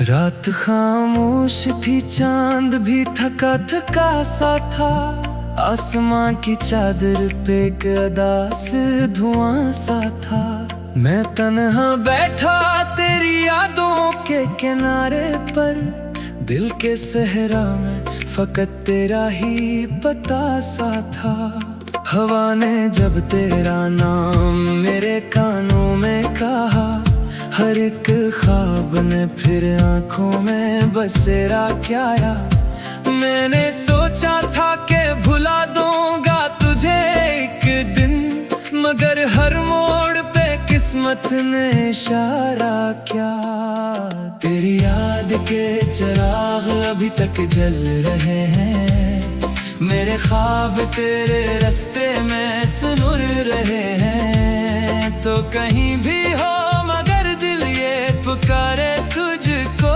रात खामोश थी, चांद भी थका थका सा था। आसमां की चादर पे एक अदास धुआं सा था। मैं तन्हा बैठा तेरी यादों के किनारे पर, दिल के सहरा में फकत तेरा ही पता सा था। हवा ने जब तेरा नाम मेरे कानों में कहा, हर एक ख्वाब ने फिर आंखों में बसेरा किया। मैंने सोचा था कि भुला दूंगा तुझे एक दिन, मगर हर मोड़ पे किस्मत ने इशारा किया। तेरी याद के चिराग अभी तक जल रहे हैं, मेरे ख्वाब तेरे रास्ते में सुनुर रहे हैं। तो कहीं भी हो मगर दिल ये पुकारे तुझको,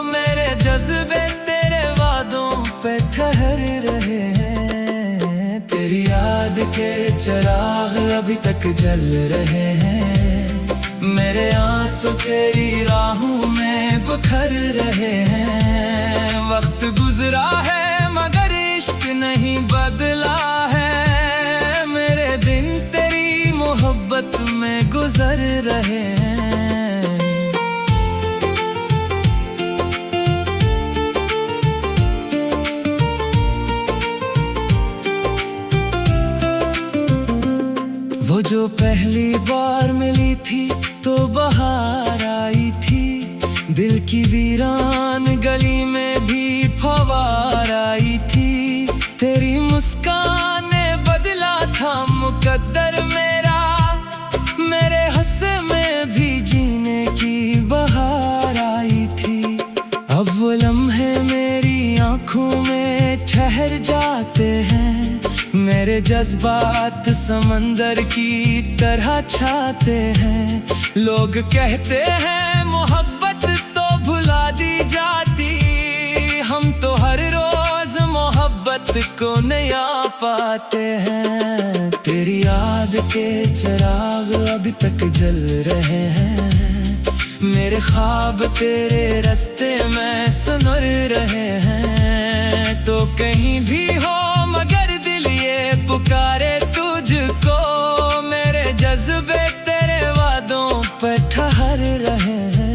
मेरे जज्बे तेरे वादों पे ठहर रहे हैं। तेरी याद के चिराग अभी तक जल रहे हैं, मेरे आंसू तेरी राहों में बिखर रहे हैं। वक्त गुजरा है मगर इश्क नहीं बदला है, मेरे दिन तेरी मोहब्बत में गुजर रहे हैं। वो जो पहली बार मिली थी तो बहार आई थी, दिल की वीरान गली में भी फवार आई थी। तेरी मुस्कान ने बदला था मुकद्दर मेरा, मेरे हंसे में भी जीने की बहार आई थी। अब वो लम्हे मेरी आंखों में ठहर जाते हैं, मेरे जज्बात समंदर की तरह छाते हैं। लोग कहते हैं मोहब्बत तो भुला दी जाती, हम तो हर रोज मोहब्बत को नया पाते हैं। तेरी याद के चिराग अभी तक जल रहे हैं, मेरे ख्वाब तेरे रास्ते में सुनुर रहे हैं। तो कहीं भी हो मगर दिल ये पुकारे तुझको, मेरे जज्बे तेरे वादों पे ठहर रहे हैं।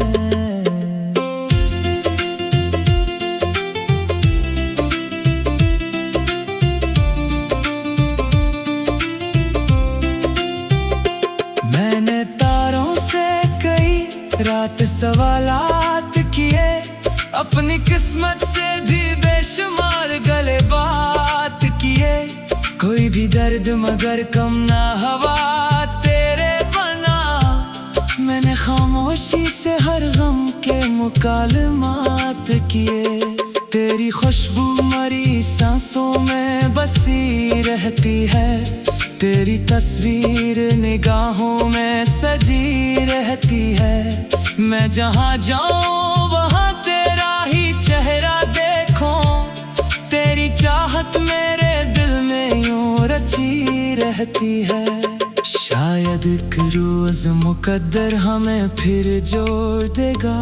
मैंने तारों से कई रात सवालात किए, अपनी किस्मत से भी बेशुमार गले बात किए। कोई भी दर्द मगर कम ना हवा तेरे बना, मैंने खामोशी से हर गम के मुकालमात किए। तेरी खुशबू मरी सांसों में बसी रहती है, तेरी तस्वीर निगाहों में सजी रहती है। मैं जहाँ जाऊँ वहाँ तेरा ही चेहरा देखूं, तेरी चाहत मेरे दिल में यूं रची रहती है। शायद एक रोज मुकद्दर हमें फिर जोड़ देगा,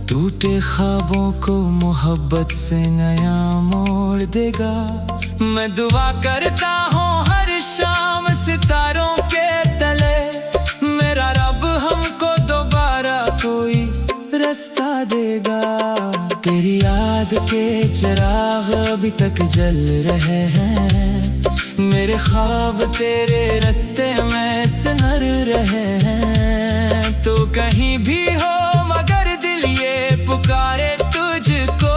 टूटे ख्वाबों को मोहब्बत से नया मोड़ देगा। मैं दुआ करता हूँ हर शाम सितारों के तले, मेरा रब हमको दोबारा कोई रास्ता देगा। तेरी याद के चिराग अभी तक जल रहे हैं, मेरे ख्वाब तेरे रास्ते में सुनर रहे हैं। तो कहीं भी हो मगर दिल ये पुकारे तुझको,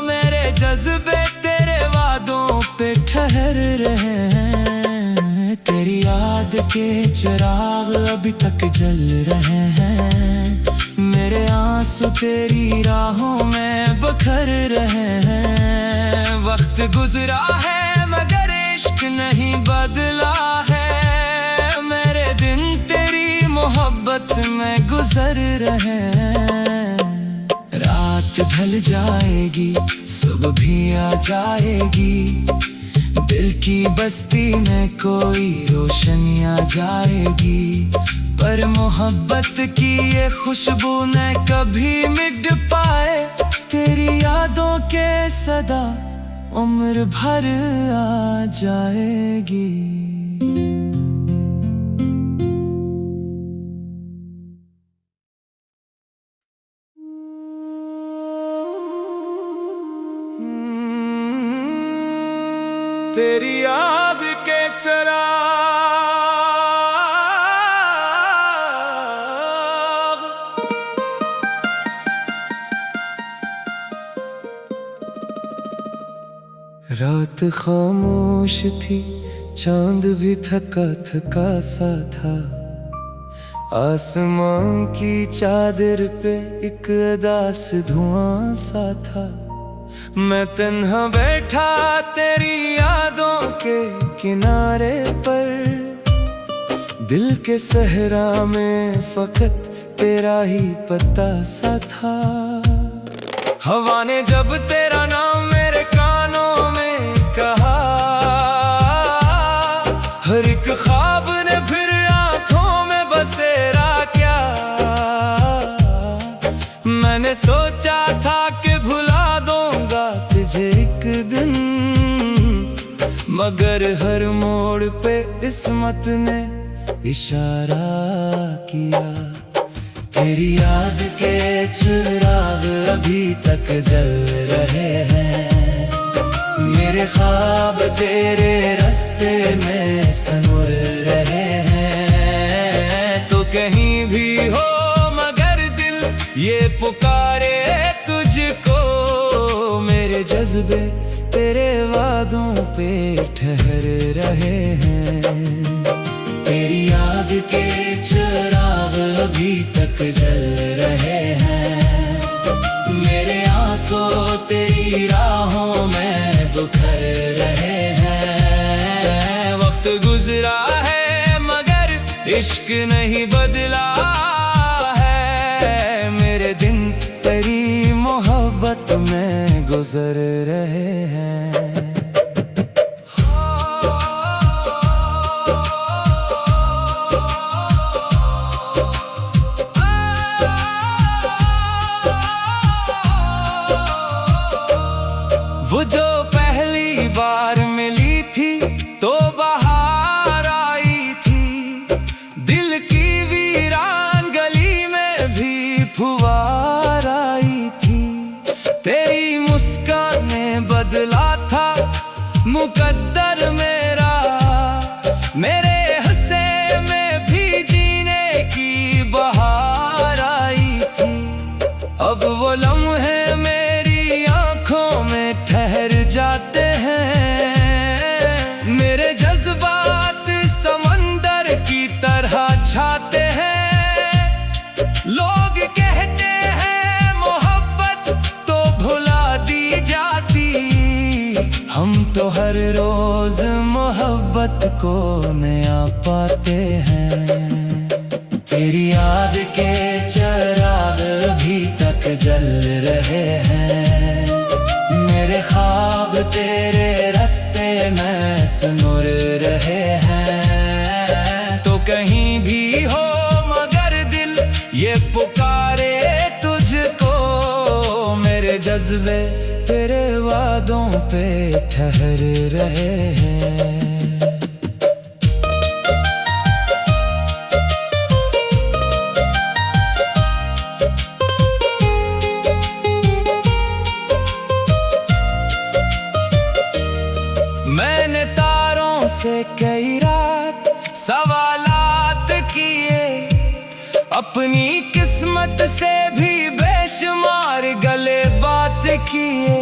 मेरे जज्बे तेरे वादों पे ठहर रहे हैं। तेरी याद के चिराग अभी तक जल रहे हैं, मेरे आंसू तेरी राहों में बिखर रहे हैं। वक्त गुजरा है मगर इश्क नहीं बदला है, मेरे दिन तेरी मोहब्बत में गुजर रहे हैं। रात ढल जाएगी सुबह भी आ जाएगी, दिल की बस्ती में कोई रोशनी आ जाएगी। पर मोहब्बत की ये खुशबू न कभी मिट पाए। तेरी यादों के सदा उम्र भर आ जाएगी। तेरी याद के चराग रात खामोश थी, चांद भी थका थका सा था। आसमां की चादर पे एक उदास धुआं सा था। मैं तन्हा बैठा तेरी यादों के किनारे पर, दिल के सहरा में फकत तेरा ही पता सा था। हवा ने जब तेरा नाम मेरे कानों में कहा, हर एक ख्वाब ने फिर आंखों में बसेरा किया। मैंने सोचा था कि भुला दूंगा तुझे एक दिन, मगर हर मोड़ पे किस्मत ने इशारा किया। तेरी याद के चिराग अभी तक जल रहे हैं, मेरे ख्वाब तेरे रास्ते में सनूर रहे हैं। तो कहीं भी हो मगर दिल ये पुकारे तुझको, मेरे जज्बे तेरे वादों पे ठहर रहे हैं। तेरी याद के चिराग अभी तक जल रहे हैं, मेरे आंसू तेरी राहों में बिखर रहे हैं। वक्त गुजरा है मगर इश्क नहीं बदला है, मेरे दिन तेरी मोहब्बत में गुजर रहे हैं। वो जो पहली बार मिली थी तो बाहर आई थी, दिल की वीरान गली में भी फुवार आई थी। तेरी मुस्कान ने बदला था मुकद्दर मेरा, मेरे हंसे में भी जीने की बहार आई थी। अब वो लम्हे मेरी आंखों में ठहर जाते हैं, मेरे जज्बात समंदर की तरह छाते हैं। लोग कहते हैं मोहब्बत तो भुला दी जाती, हम तो हर रोज मोहब्बत को नया पाते हैं। तेरी याद के चिराग अभी तक जल रहे हैं, मेरे ख्वाब तेरे रास्ते में सनूर रहे हैं। तो कहीं भी हो मगर दिल ये पुकारे तुझको, मेरे जज्बे तेरे वादों पे ठहर रहे हैं। मैंने तारों से कई रात सवालात किए, अपनी किस्मत से भी बेशुमार गले बात किए।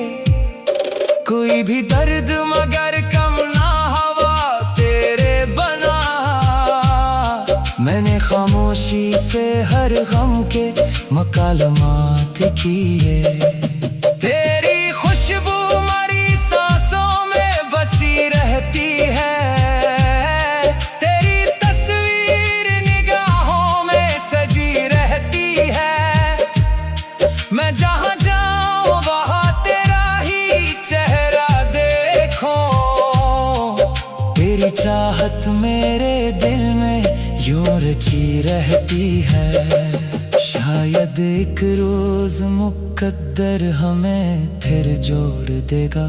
कोई भी दर्द मगर कम ना हवा तेरे बना, मैंने खामोशी से हर गम के मकालमात किए। तेरी खुशबू मरी सांसों में बसी रहती है, तेरी तस्वीर निगाहों में सजी रहती है। मैं जहाँ जाऊँ वहाँ तेरा ही चेहरा देखूं, तेरी चाहत मेरे दिल में यूं मुरझी रहती है। शायद एक रोज मुकद्दर हमें फिर जोड़ देगा,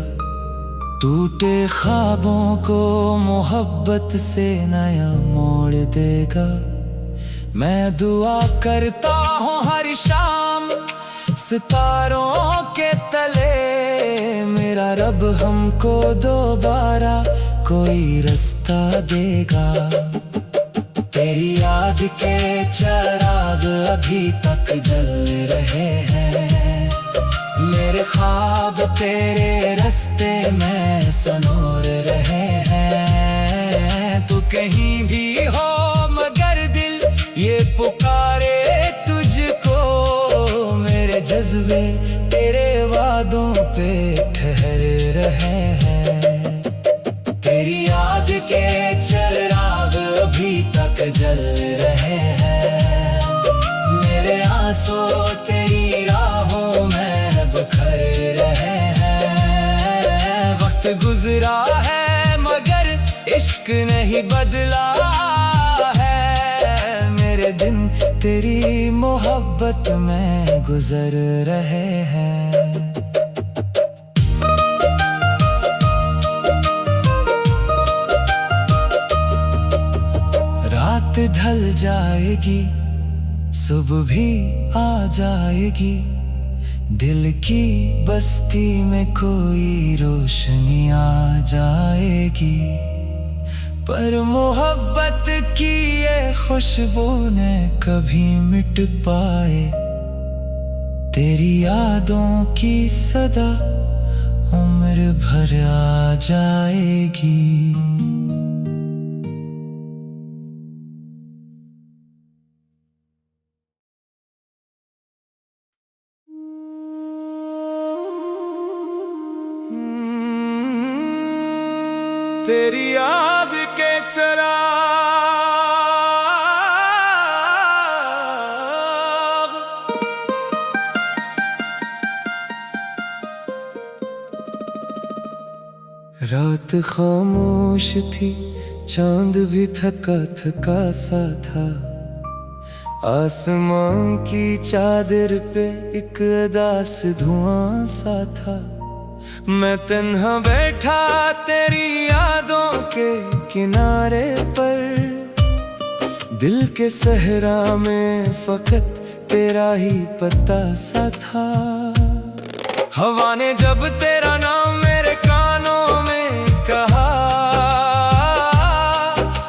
टूटे ख्वाबों को मोहब्बत से नया मोड़ देगा। मैं दुआ करता हूँ हर शाम सितारों के तले, मेरा रब हमको दोबारा कोई रास्ता देगा। तेरी याद के चिराग अभी तक जल रहे हैं, मेरे ख्वाब तेरे रास्ते में सनोर रहे हैं। तू कहीं भी हो मगर दिल ये पुकारे तुझको, मेरे जज्बे तेरे वादों पे ठहर रहे हैं। तेरी याद के चिराग अभी तक जल रहे हैं, मेरे आंसू तेरी राहों में बिखर रहे हैं। वक्त गुजरा है मगर इश्क नहीं बदला है, मेरे दिन तेरी मोहब्बत में गुजर रहे हैं। रात ढल जाएगी, सुबह भी आ जाएगी, दिल की बस्ती में कोई रोशनी आ जाएगी। पर मोहब्बत की ये खुशबू ने कभी मिट पाए, तेरी यादों की सदा उम्र भर आ जाएगी। तेरी याद के चिराग रात खामोश थी, चांद भी थका थका सा था। आसमां की चादर पे एक उदास धुआं सा था। मैं तन्हा बैठा तेरी यादों के किनारे पर, दिल के सहरा में फकत तेरा ही पता सा था। हवा ने जब तेरा नाम मेरे कानों में कहा,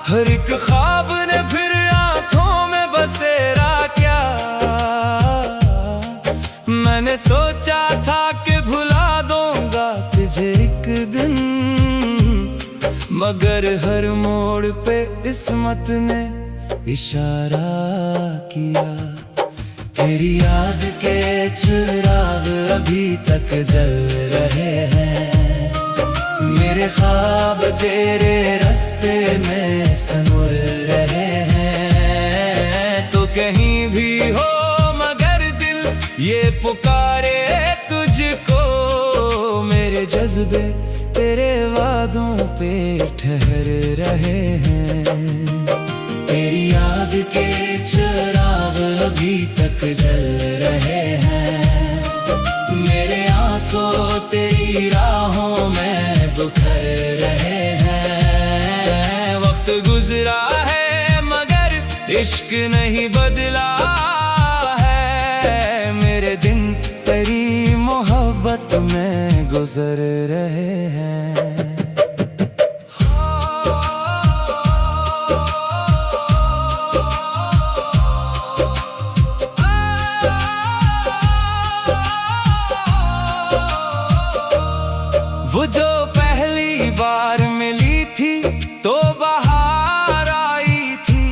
हर एक ख्वाब ने फिर आंखों में बसेरा किया। मैंने सोचा था कि भुला दूंगा तुझे एक दिन, मगर हर मोड़ पे किस्मत ने इशारा किया। तेरी याद के चिराग अभी तक जल रहे हैं, मेरे ख्वाब तेरे रास्ते में सनोर रहे हैं। तो कहीं भी हो मगर दिल ये पुकारे तुझको, मेरे जज्बे तेरे वादों पे ठहर रहे हैं। तेरी याद के चिराग अभी तक जल रहे हैं, मेरे आंसू तेरी राहों में बिखर रहे हैं। वक्त गुजरा है मगर इश्क नहीं बदला है, मेरे दिन तेरी मोहब्बत में गुजर रहे हैं। वो जो पहली बार मिली थी तो बाहर आई थी,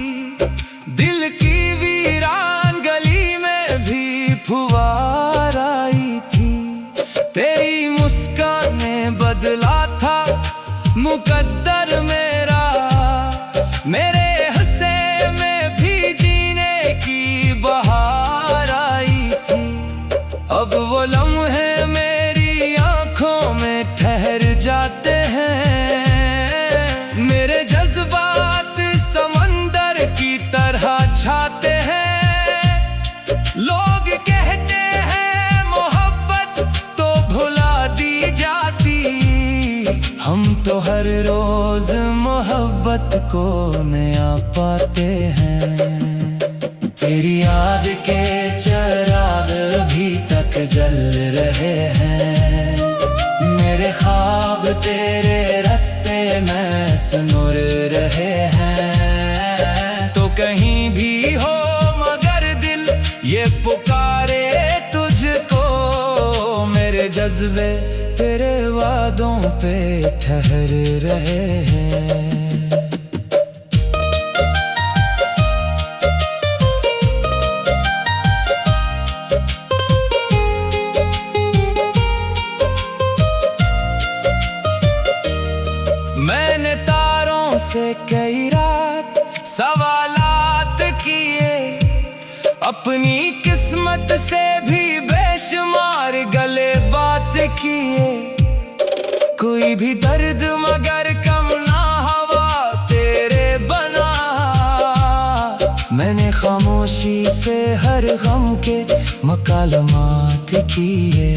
दिल की वीरान गली में भी फुवार आई थी। तेरी मुस्कान ने बदला था मुकद्दर मेरा, मेरे हंसे में भी जीने की बहार आई थी। अब वो लम्हे मेरी आंखों में ठहर जाते हैं, मेरे जज्बात समंदर की तरह हर रोज मोहब्बत को नया पाते हैं। तेरी याद के चिराग अभी तक जल रहे हैं। मेरे ख्वाब तेरे रास्ते में सुनुर रहे हैं। तो कहीं भी हो मगर दिल ये पुकारे तुझको। मेरे जज्बे तेरे वादों पे ठहर रहे हैं। मैंने तारों से कई रात सवालात किए, अपनी किस्मत से भी बेशुमार गले बात किए। कोई भी दर्द मगर कम ना हवा तेरे बना। मैंने खामोशी से हर गम के मकालमात किए।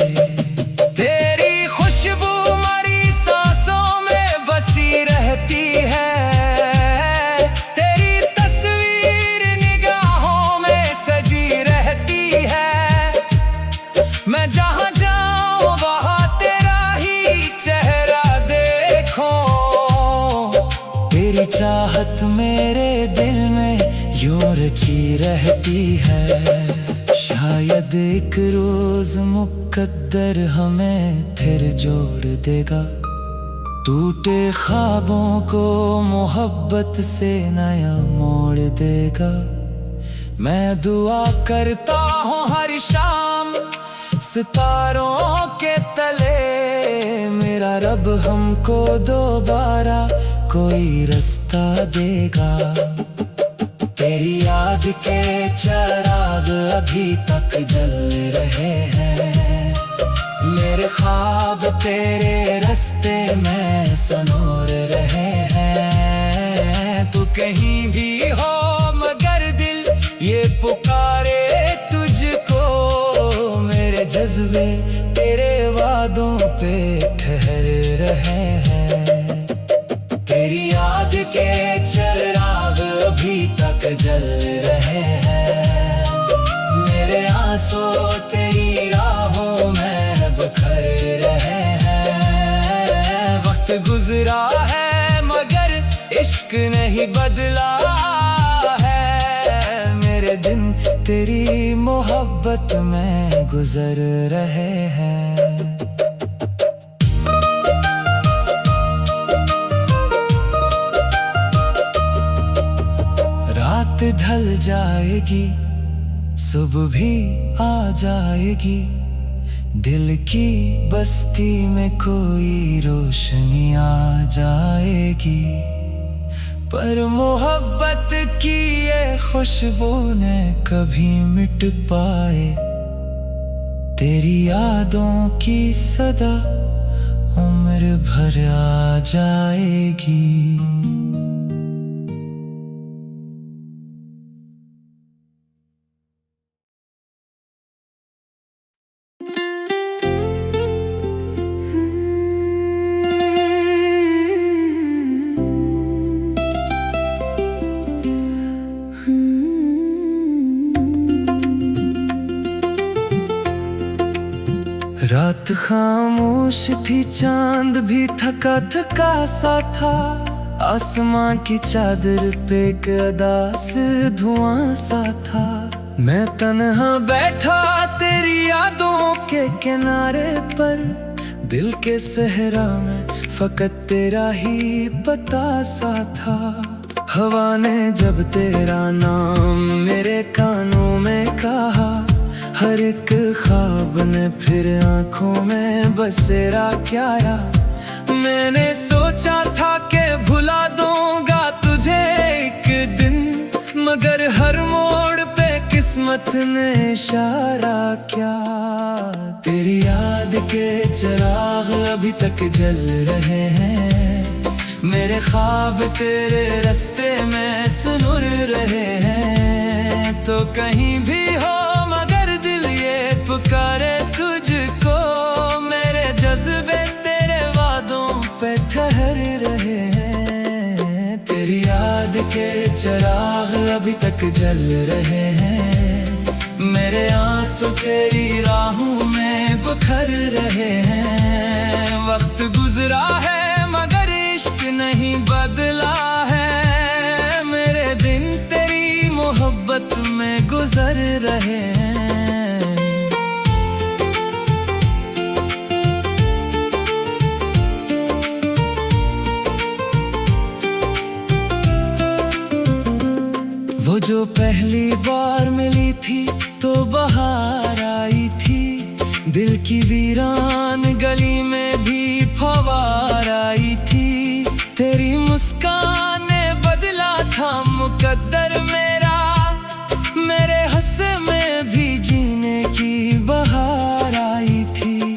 तेरी खुशबू मरी सांसों में बसी रहती है। तेरी तस्वीर निगाहों में सजी रहती है। मैं जहाँ जाऊँ वहाँ तेरा ही चेहरा देखो। तेरी चाहत मेरे दिल में यूं रची रहती है। शायद एक रोज मुकद्दर हमें फिर जोड़ देगा। टूटे ख्वाबों को मोहब्बत से नया मोड़ देगा। मैं दुआ करता हूँ हर शाम सितारों के तले। मेरा रब हमको दोबारा कोई रास्ता देगा। तेरी याद के चिराग अभी तक जल रहे हैं। मेरे ख्वाब तेरे रास्ते में सुनूर रहे हैं। तू कहीं भी हो मगर दिल ये पुकारे तुझको। मेरे जज्बे तेरे वादों पे ठहर रहे हैं। तेरी याद के चिराग अभी तक जल रहे हैं। मेरे आंसू तेरी राहों में बिखर रहे हैं। वक्त गुजरा है मगर इश्क नहीं बदला है। मेरे दिन तेरी मोहब्बत में गुजर रहे हैं। रात ढल जाएगी, सुबह भी आ जाएगी। दिल की बस्ती में कोई रोशनी आ जाएगी। पर मोहब्बत की ये खुशबू ने कभी मिट पाए। तेरी यादों की सदा उम्र भर आ जाएगी। रात खामोश थी, चांद भी थका थका सा था। आसमां की चादर पे एक अदास धुआं सा था। मैं तन्हा बैठा तेरी यादों के किनारे पर। दिल के सहरा में फकत तेरा ही पता सा था। हवा ने जब तेरा नाम मेरे कानों में कहा, हर एक ख्वाब ने फिर आंखों में बसेरा किया। मैंने सोचा था कि भुला दूंगा तुझे एक दिन, मगर हर मोड़ पे किस्मत ने इशारा किया। तेरी याद के चिराग अभी तक जल रहे हैं। मेरे ख्वाब तेरे रास्ते में सुनुर रहे हैं। तो कहीं भी हो मगर दिल ये पुकारे तुझको। मेरे जज्बे तेरे वादों पे ठहर रहे चिराग अभी तक जल रहे हैं, मेरे आंसू तेरी राहों में बिखर रहे हैं। वक्त गुजरा है मगर इश्क नहीं बदला है, मेरे दिन तेरी मोहब्बत में गुजर रहे हैं। वो जो पहली बार मिली थी तो बहार आई थी, दिल की वीरान गली में भी फवार आई थी। तेरी मुस्कान ने बदला था मुकद्दर मेरा, मेरे हंसे में भी जीने की बहार आई थी।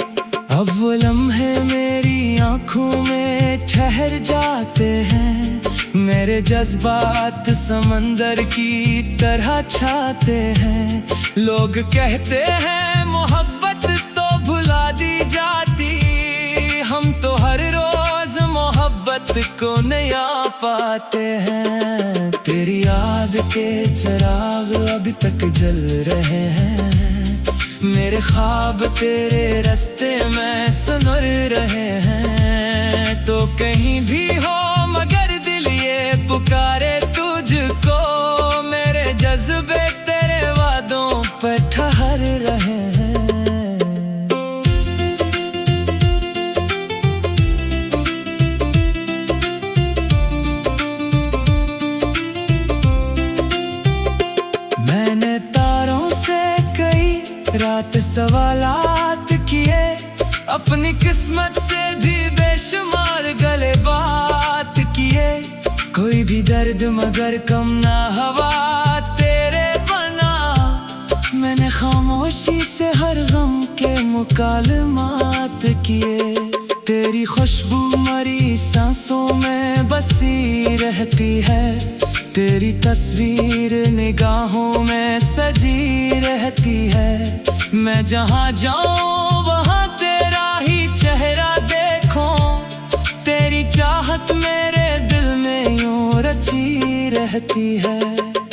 अब वो लम्हे मेरी आंखों में ठहर जाते हैं, मेरे जज्बात समंदर की तरह छाते हैं। लोग कहते हैं मोहब्बत तो भुला दी जाती, हम तो हर रोज मोहब्बत को नया पाते हैं। तेरी याद के चिराग अभी तक जल रहे हैं, मेरे ख्वाब तेरे रास्ते में सुनर रहे हैं। तो कहीं भी हो मगर दिल ये पुकारे तुझको, मेरे जज्बे तेरे वादों पर ठहर रहे हैं। मैंने तारों से कई रात सवालात किए, अपनी किस्मत से भी बेशुमार गले बात किए। कोई भी दर्द मगर कम ना हवा तेरे बना, मैंने खामोशी से हर गम के मुकालमात किए। तेरी खुशबू मरी सांसों में बसी रहती है, तेरी तस्वीर निगाहों में सजी रहती है। मैं जहाँ जाऊँ वहाँ तेरा ही चेहरा देखूं, तेरी चाहत मेरे दिल में यूं रची रहती है।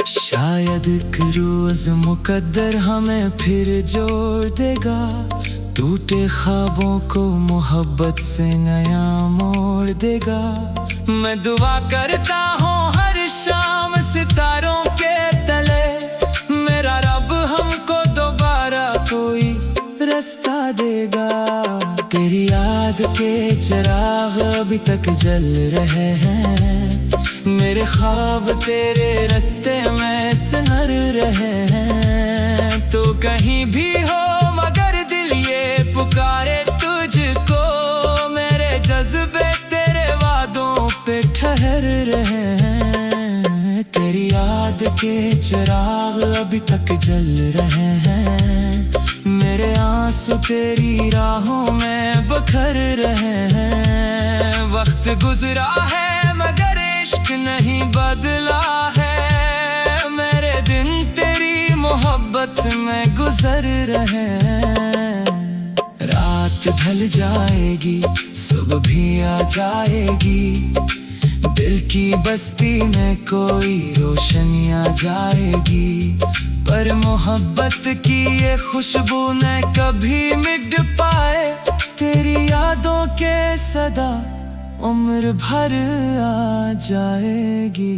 शायद एक रोज मुकद्दर हमें फिर जोड़ देगा, टूटे ख्वाबों को मोहब्बत से नया मोड़ देगा। मैं दुआ करता हूँ हर शाम सितारों के तले, मेरा रब हमको दोबारा कोई रास्ता देगा। तेरी याद के चिराग अभी तक जल रहे हैं, मेरे ख्वाब तेरे रास्ते में सुनर रहे हैं। तो कहीं भी हो मगर दिल ये पुकारे तुझको, मेरे जज्बे तेरे वादों पे ठहर रहे हैं। तेरी याद के चिराग अभी तक जल रहे हैं, मेरे आंसू तेरी राहों में बिखर रहे हैं। वक्त गुजरा है मगर इश्क नहीं बदला है, मेरे दिन तेरी मोहब्बत में गुजर रहे हैं। रात ढल जाएगी सुबह भी आ जाएगी, दिल की बस्ती में कोई रोशनी आ जाएगी। पर मोहब्बत की ये खुशबू न कभी मिट पाए, तेरी यादों के सदा उम्र भर आ जाएगी।